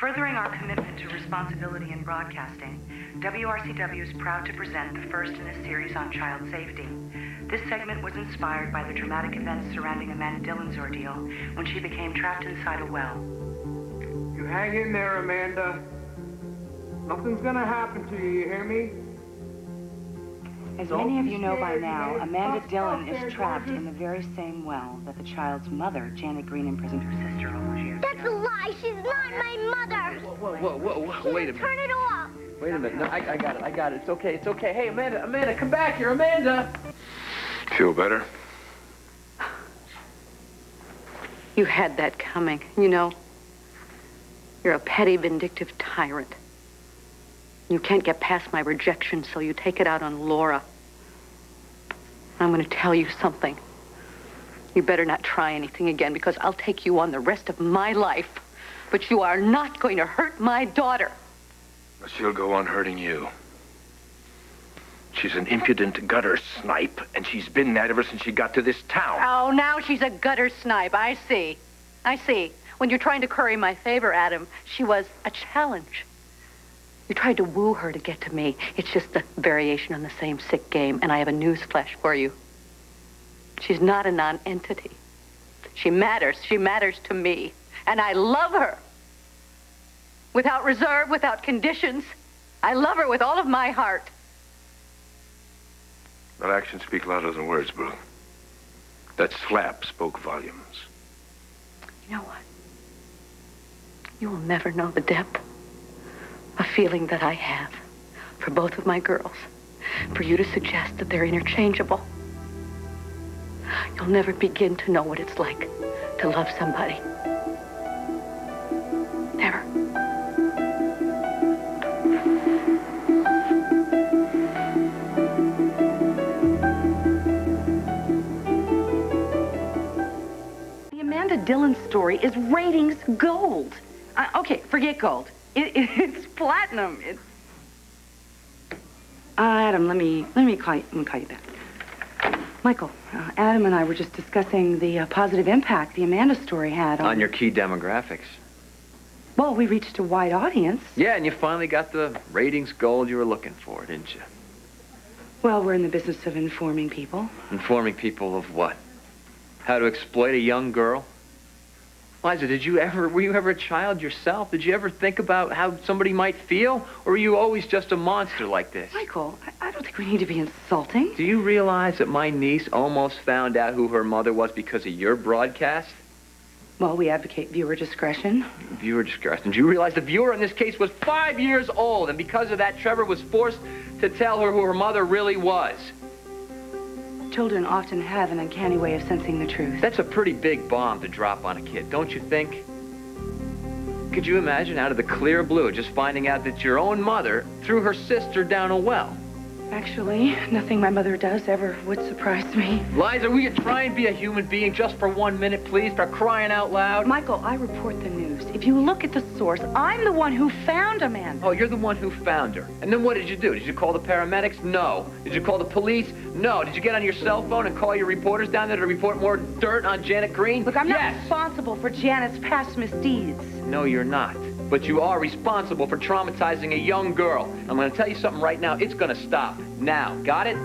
Furthering our commitment to responsibility in broadcasting, WRCW is proud to present the first in a series on child safety. This segment was inspired by the dramatic events surrounding Amanda Dillon's ordeal when she became trapped inside a well. You hang in there, Amanda. Nothing's gonna happen to you, you hear me? As many of you know by now, Amanda Dillon is trapped in the very same well that the child's mother, Janet Green, imprisoned her sister all those years ago. That's a lie. She's not my mother. Whoa, wait a minute. Turn it off. Wait a minute. No, I got it. It's okay. Hey, Amanda, come back here, Amanda. Feel better? You had that coming, you know. You're a petty, vindictive tyrant. You can't get past my rejection, so you take it out on Laura. I'm going to tell you something. You better not try anything again, because I'll take you on the rest of my life. But you are not going to hurt my daughter. She'll go on hurting you. She's an impudent gutter snipe, and she's been that ever since she got to this town. Oh, now she's a gutter snipe. I see. When you're trying to curry my favor, Adam, she was a challenge. You tried to woo her to get to me. It's just a variation on the same sick game, and I have a news flash for you. She's not a non-entity. She matters. She matters to me, and I love her. Without reserve, without conditions. I love her with all of my heart. But actions speak louder than words, Boo. That slap spoke volumes. You know what? You will never know the depth of feeling that I have for both of my girls. For you to suggest that they're interchangeable. You'll never begin to know what it's like to love somebody. Never. The Amanda Dillon story is ratings gold. Okay, forget gold. It's platinum. It's... Adam, let me call you back. Michael, Adam and I were just discussing the positive impact the Amanda story had on your key demographics. Well, we reached a wide audience. Yeah, and you finally got the ratings gold you were looking for, didn't you? Well, we're in the business of informing people. Informing people of what? How to exploit a young girl? Liza, were you ever a child yourself? Did you ever think about how somebody might feel? Or were you always just a monster like this? Michael, I don't think we need to be insulting. Do you realize that my niece almost found out who her mother was because of your broadcast? Well, we advocate viewer discretion. Viewer discretion. Do you realize the viewer in this case was 5 years old, and because of that, Trevor was forced to tell her who her mother really was? Children often have an uncanny way of sensing the truth. That's a pretty big bomb to drop on a kid, don't you think? Could you imagine out of the clear blue just finding out that your own mother threw her sister down a well? Actually, nothing my mother does ever would surprise me. Liza, will you try and be a human being just for 1 minute, please, for crying out loud? Michael, I report the news. If you look at the source, I'm the one who found Amanda. Oh, you're the one who found her. And then what did you do? Did you call the paramedics? No. Did you call the police? No. Did you get on your cell phone and call your reporters down there to report more dirt on Janet Green? Look, I'm not responsible for Janet's past misdeeds. No, you're not. But you are responsible for traumatizing a young girl. I'm going to tell you something right now. It's going to stop. Now. Got it?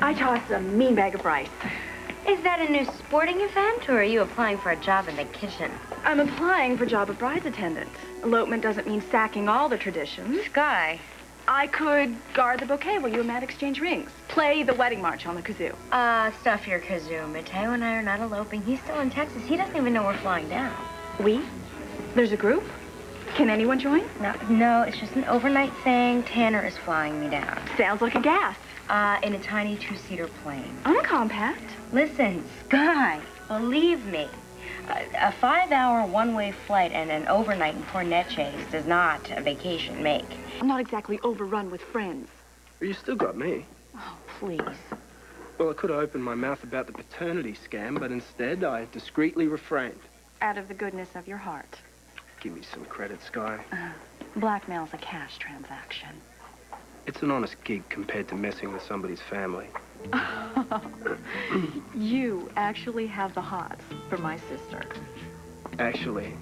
I tossed a mean bag of rice. Is that a new sporting event, or are you applying for a job in the kitchen? I'm applying for a job of bride's attendant. Elopement doesn't mean sacking all the traditions. Sky. I could guard the bouquet while you and Matt exchange rings. Play the wedding march on the kazoo. Stuff your kazoo. Mateo and I are not eloping. He's still in Texas. He doesn't even know we're flying down. We? There's a group? Can anyone join? No, it's just an overnight thing. Tanner is flying me down. Sounds like a gas. In a tiny two-seater plane. Uncompact. Listen, Sky, believe me, a 5-hour one-way flight and an overnight in Porneches does not a vacation make. I'm not exactly overrun with friends. Well, you still got me. Oh, please. Well, I could have opened my mouth about the paternity scam, but instead I discreetly refrained. Out of the goodness of your heart. Give me some credit, Sky. Blackmail's a cash transaction. It's an honest gig compared to messing with somebody's family. You actually have the hots for my sister. Actually,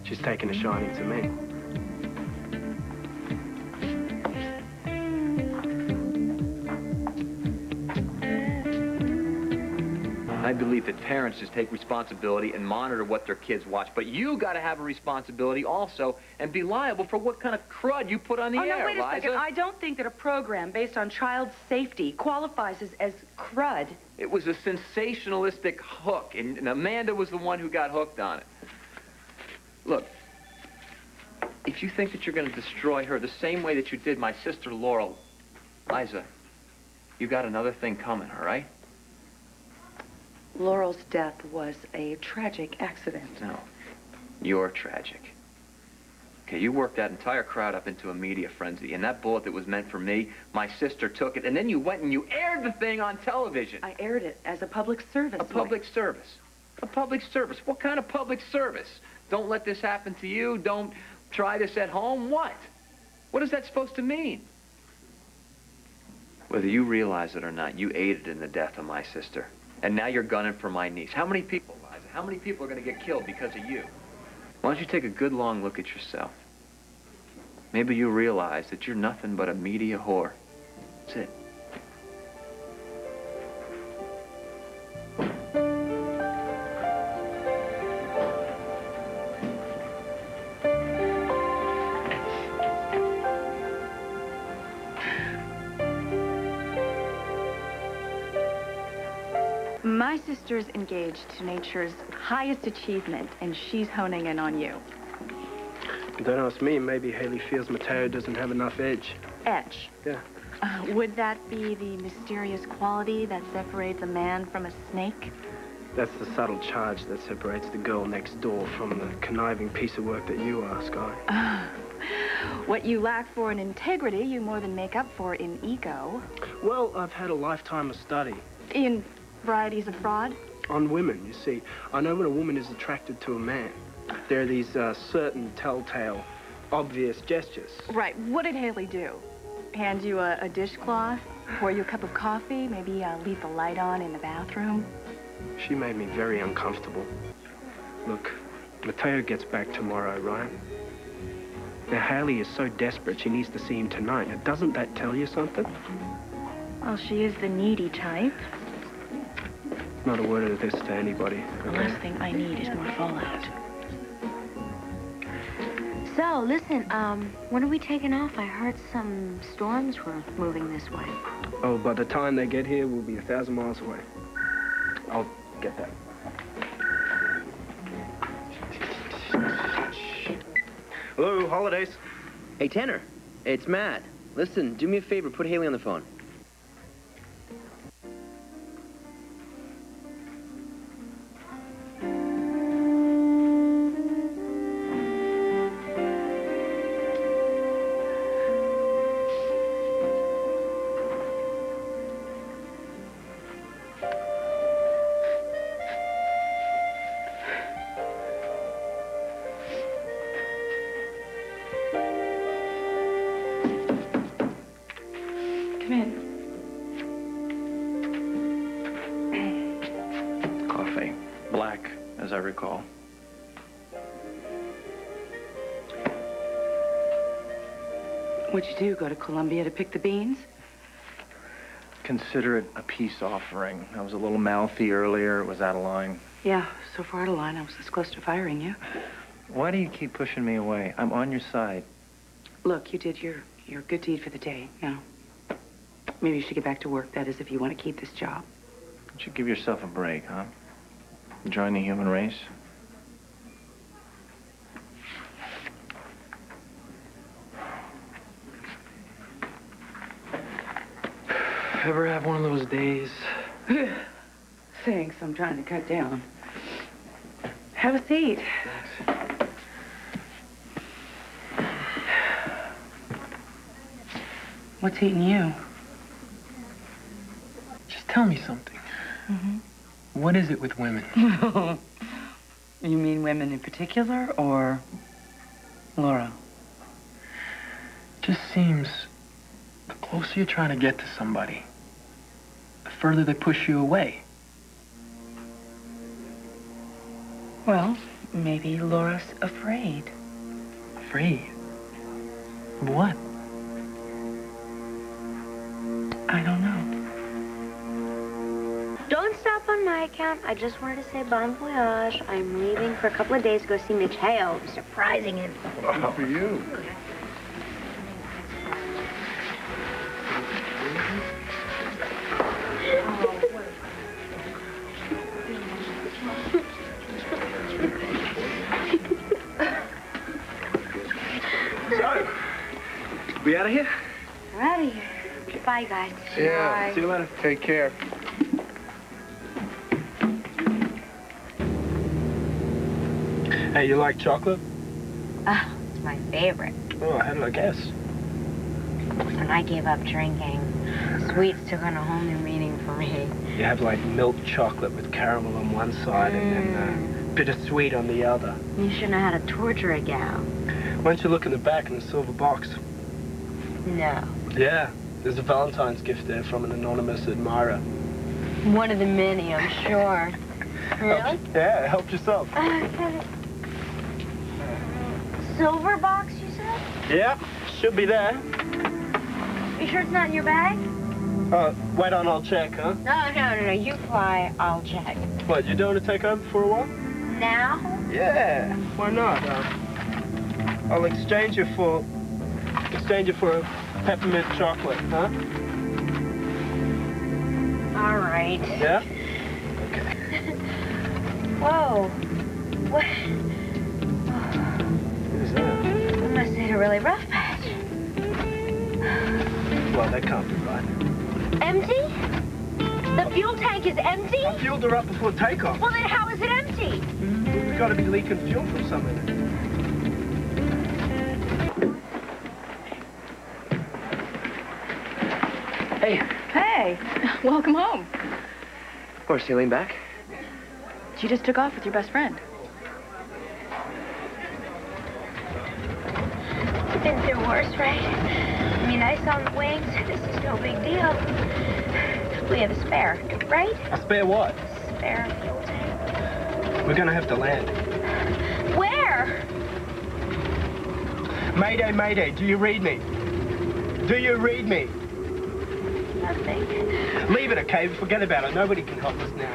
she's taken a shining to me. I believe that parents just take responsibility and monitor what their kids watch. But you got to have a responsibility also and be liable for what kind of crud you put on the air, no, wait a Liza. second. I don't think that a program based on child safety qualifies as crud. It was a sensationalistic hook, and Amanda was the one who got hooked on it. Look, if you think that you're going to destroy her the same way that you did my sister Laurel, Liza, you got another thing coming, all right? Laurel's death was a tragic accident. No, you're tragic. Okay, you worked that entire crowd up into a media frenzy, and that bullet that was meant for me, my sister took it, and then you went and you aired the thing on television. I aired it as a public service. A public service. A public service. What kind of public service? Don't let this happen to you. Don't try this at home. What? What is that supposed to mean? Whether you realize it or not, you aided in the death of my sister. And now you're gunning for my niece. How many people, Liza, how many people are going to get killed because of you? Why don't you take a good long look at yourself? Maybe you realize that you're nothing but a media whore. That's it. My sister's engaged to nature's highest achievement, and she's honing in on you. Don't ask me. Maybe Hayley feels Mateo doesn't have enough edge. Edge? Yeah. Would that be the mysterious quality that separates a man from a snake? That's the subtle charge that separates the girl next door from the conniving piece of work that you are, Sky. What you lack for in integrity, you more than make up for in ego. Well, I've had a lifetime of study. In varieties of fraud? On women, you see. I know when a woman is attracted to a man. There are these certain telltale, obvious gestures. Right. What did Hayley do? Hand you a dishcloth? Pour you a cup of coffee? Maybe leave the light on in the bathroom? She made me very uncomfortable. Look, Mateo gets back tomorrow, right? Now, Hayley is so desperate she needs to see him tonight. Now, doesn't that tell you something? Well, she is the needy type. Not a word of this to anybody, The okay? last thing I need is more fallout. So, listen, when are we taking off? I heard some storms were moving this way. Oh, by the time they get here, we'll be 1,000 miles away. I'll get that. Hello, Holidays. Hey, Tanner, it's Matt. Listen, do me a favor, put Hayley on the phone. Come in. Coffee. Black, as I recall. What'd you do, go to Columbia to pick the beans? Consider it a peace offering. I was a little mouthy earlier. It was out of line. Yeah, so far out of line, I was this close to firing you. Why do you keep pushing me away? I'm on your side. Look, you did your good deed for the day, you know. Maybe you should get back to work, that is, if you want to keep this job. Don't you give yourself a break, huh? Join the human race? Ever have one of those days? Thanks, I'm trying to cut down. Have a seat. What's eating you? Just tell me something. Mm-hmm. What is it with women? You mean women in particular, or Laura? Just seems the closer you're trying to get to somebody, the further they push you away. Well, maybe Laura's afraid. Afraid? Of what? I don't know. Don't stop on my account. I just wanted to say bon voyage. I'm leaving for a couple of days to go see Mateo. I'm surprising him. Good for you. So, we out of here? We're out of here. Bye, guys. Yeah. Bye. See you later. Take care. Hey, you like chocolate? It's my favorite. Oh, how did I guess? When I gave up drinking, sweets took on a whole new meaning for me. You have like milk chocolate with caramel on one side and then bittersweet on the other. You should know how to torture a gal. Why don't you look in the back in the silver box? No. Yeah, there's a Valentine's gift there from an anonymous admirer. One of the many, I'm sure. Really? Yeah, help yourself. Silver box, you said? Yeah, should be there. You sure it's not in your bag? Wait on, I'll check, huh? No. You fly, I'll check. What, you doing to take over for a while? Now? Yeah, why not? I'll exchange you for a peppermint chocolate, huh? All right. Yeah? Okay. Whoa. What? Who's that? We must hit a really rough patch. Well, that can't be right. Empty? The fuel tank is empty? I fueled her up before takeoff. Well, then how is it empty? We've got to be leaking fuel from somewhere. Hey. Hey, welcome home. Where's Hayley back? She just took off with your best friend. Been through worse, right? I mean, ice on the wings. This is no big deal. We have a spare, right? A spare what? Spare fuel tank. We're going to have to land. Where? Mayday, mayday, do you read me? Do you read me? Nothing. Leave it, okay? Forget about it. Nobody can help us now.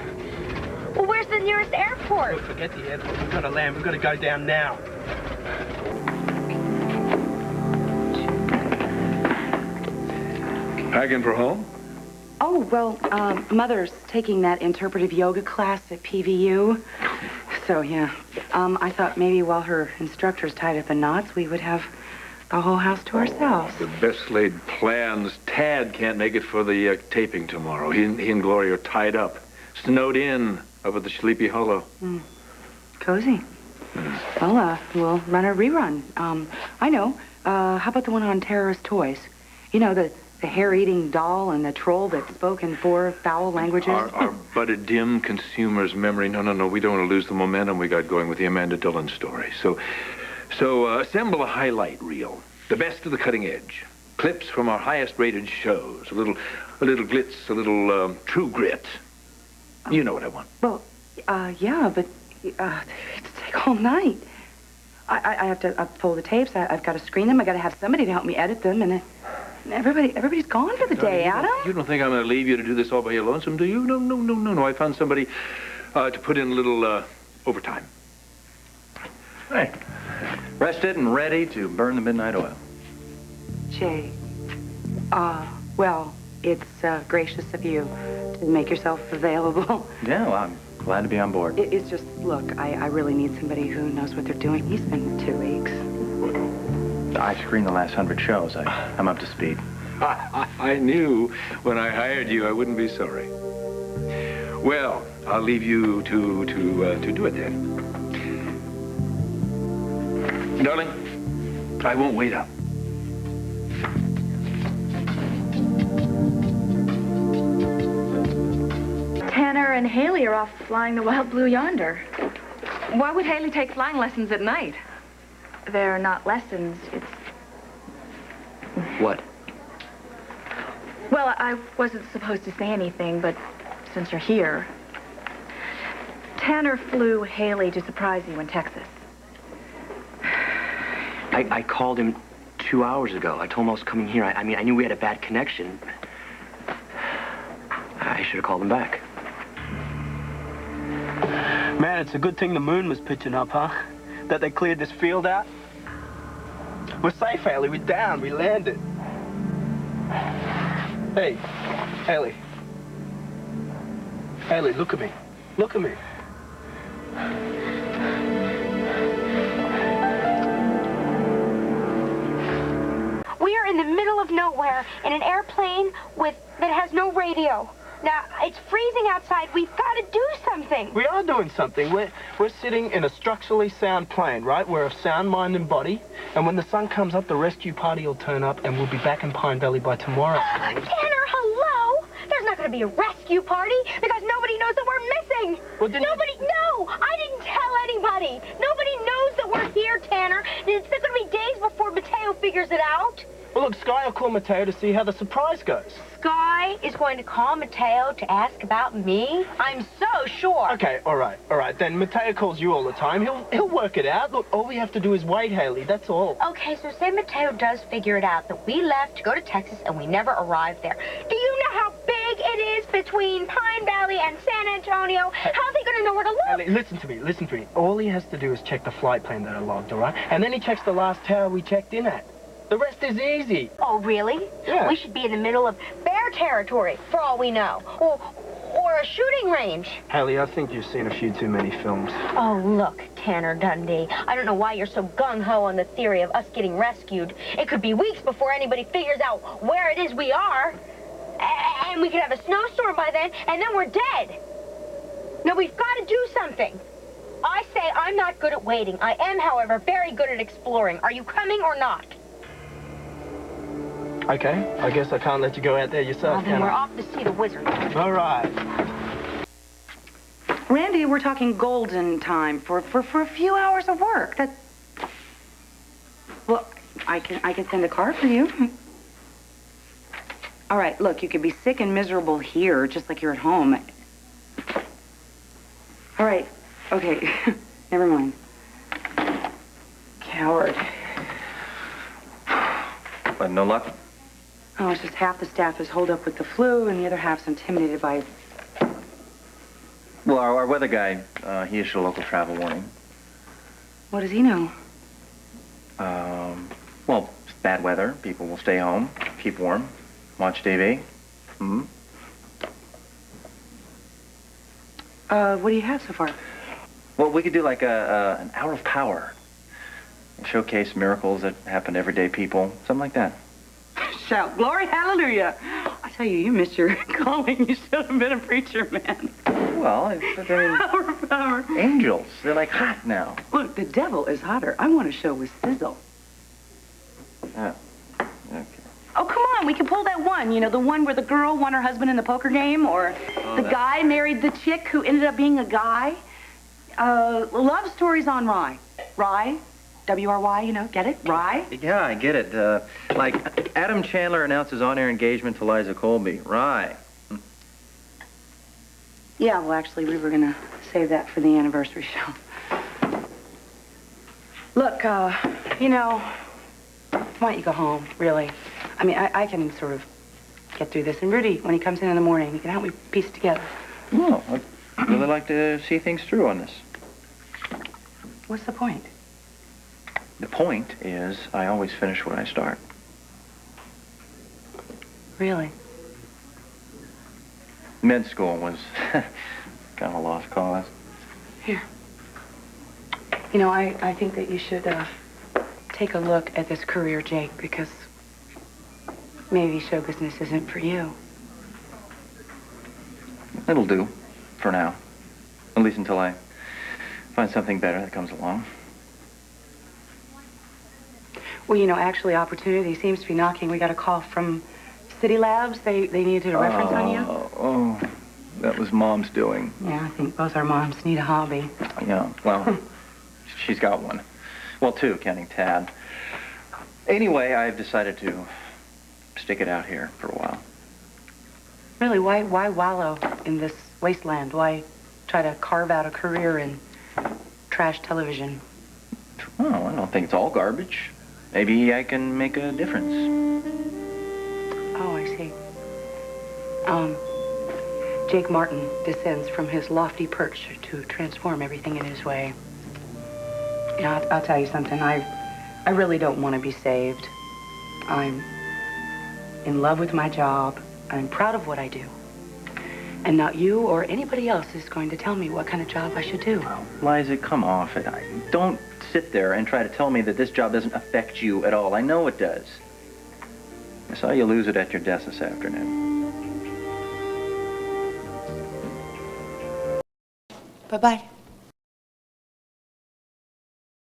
Well, where's the nearest airport? Look, forget the airport. We've got to land. We've got to go down now. Packing for home? Oh, well, Mother's taking that interpretive yoga class at PVU. So, yeah. I thought maybe while her instructor's tied up in knots, we would have the whole house to ourselves. The best laid plans. Tad can't make it for the taping tomorrow. He and Gloria are tied up, snowed in up at the Sleepy Hollow. Cozy. Well, we'll run a rerun. I know. How about the one on terrorist toys? You know, the hair-eating doll and the troll that spoke in 4 foul languages. Our but a dim consumer's memory. No. We don't want to lose the momentum we got going with the Amanda Dillon story. So assemble a highlight reel. The best of the cutting edge. Clips from our highest-rated shows. A little glitz, a little true grit. You know what I want. Well, yeah, but it's take all night. I have to upfold the tapes. I've got to screen them. I got to have somebody to help me edit them, and everybody's gone for the day, Adam. You don't think I'm going to leave you to do this all by your lonesome, do you? No. I found somebody to put in a little overtime. Hey, rested and ready to burn the midnight oil. Jay, well, it's gracious of you to make yourself available. Yeah, well, I'm glad to be on board. It's just, look, I really need somebody who knows what they're doing. He's been 2 weeks. I screened the last 100 shows. I'm up to speed. I knew when I hired you I wouldn't be sorry. Well, I'll leave you to do it then. Darling, I won't wait up. Tanner and Hayley are off flying the Wild Blue Yonder. Why would Hayley take flying lessons at night? They're not lessons, it's... What? Well, I wasn't supposed to say anything, but since you're here... Tanner flew Hayley to surprise you in Texas. I called him 2 hours ago. I told him I was coming here. I mean, I knew we had a bad connection. I should have called him back. Man, it's a good thing the moon was pitching up, huh? That they cleared this field out. We're safe, Hayley. We're down. We landed. Hey, Hayley. Hayley, look at me. Look at me. We are in the middle of nowhere in an airplane that has no radio. Now, it's freezing outside. We've got to do something. We are doing something. We're sitting in a structurally sound plane, right? We're of sound mind and body. And when the sun comes up, the rescue party will turn up, and we'll be back in Pine Valley by tomorrow. Tanner, hello? There's not going to be a rescue party because nobody knows that we're missing. Well, No, I didn't tell anybody. Nobody knows that we're here, Tanner. It's going to be days before Mateo figures it out. Well, look, Sky will call Mateo to see how the surprise goes. Sky is going to call Mateo to ask about me? I'm so sure. Okay, all right. Then Mateo calls you all the time. He'll work it out. Look, all we have to do is wait, Hayley. That's all. Okay, so say Mateo does figure it out, that we left to go to Texas and we never arrived there. Do you know how big it is between Pine Valley and San Antonio? How's he going to know where to look? Hayley, listen to me. All he has to do is check the flight plan that I logged, all right? And then he checks the last tower we checked in at. The rest is easy. Oh, really? Yeah. We should be in the middle of bear territory, for all we know. Or a shooting range. Hayley, I think you've seen a few too many films. Oh, look, Tanner Dundee. I don't know why you're so gung-ho on the theory of us getting rescued. It could be weeks before anybody figures out where it is we are. And we could have a snowstorm by then, and then we're dead. No, we've got to do something. I say I'm not good at waiting. I am, however, very good at exploring. Are you coming or not? Okay, I guess I can't let you go out there yourself, Well, then we're off to see the wizard. All right. Randy, we're talking golden time for a few hours of work. Well, I can send a car for you. All right, look, you could be sick and miserable here, just like you're at home. All right, okay, never mind. Coward. But no luck? Oh, it's just half the staff is holed up with the flu, and the other half's intimidated by... Well, our weather guy, he issued a local travel warning. What does he know? Well, it's bad weather. People will stay home, keep warm, watch TV. Hmm? What do you have so far? Well, we could do like an hour of power. Showcase miracles that happen to everyday people. Something like that. Shout, glory, hallelujah. I tell you, you missed your calling. You should have been a preacher, man. Well, Power. Angels. They're like hot now. Look, the devil is hotter. I want a show with sizzle. Yeah. Okay. Oh, come on. We can pull that one. You know, the one where the girl won her husband in the poker game, or the guy married the chick who ended up being a guy. Love stories on Rye. Rye? W-R-Y, you know, get it? Rye? Yeah, I get it. Like Adam Chandler announces on-air engagement to Liza Colby. Rye. Yeah, well, actually, we were going to save that for the anniversary show. Look, you know, why don't you go home, really? I mean, I can sort of get through this. And Rudy, when he comes in the morning, he can help me piece it together. Well, I'd really like to see things through on this. What's the point? The point is, I always finish what I start. Really? Med school was kind of a lost cause. Here. You know, I think that you should take a look at this career, Jake, because maybe show business isn't for you. It'll do, for now. At least until I find something better that comes along. Well, you know, actually, opportunity seems to be knocking. We got a call from City Labs. They needed a reference on you. Oh, that was Mom's doing. Yeah, I think both our moms need a hobby. Yeah, well, she's got one. Well, two, counting Tad. Anyway, I've decided to stick it out here for a while. Really, why wallow in this wasteland? Why try to carve out a career in trash television. Oh, I don't think it's all garbage. Maybe I can make a difference. Oh, I see. Jake Martin descends from his lofty perch to transform everything in his way. You know, I'll tell you something. I really don't want to be saved. I'm in love with my job. I'm proud of what I do. And not you or anybody else is going to tell me what kind of job I should do. Oh, Liza, come off it. Don't sit there and try to tell me that this job doesn't affect you at all. I know it does. I saw you lose it at your desk this afternoon. Bye-bye.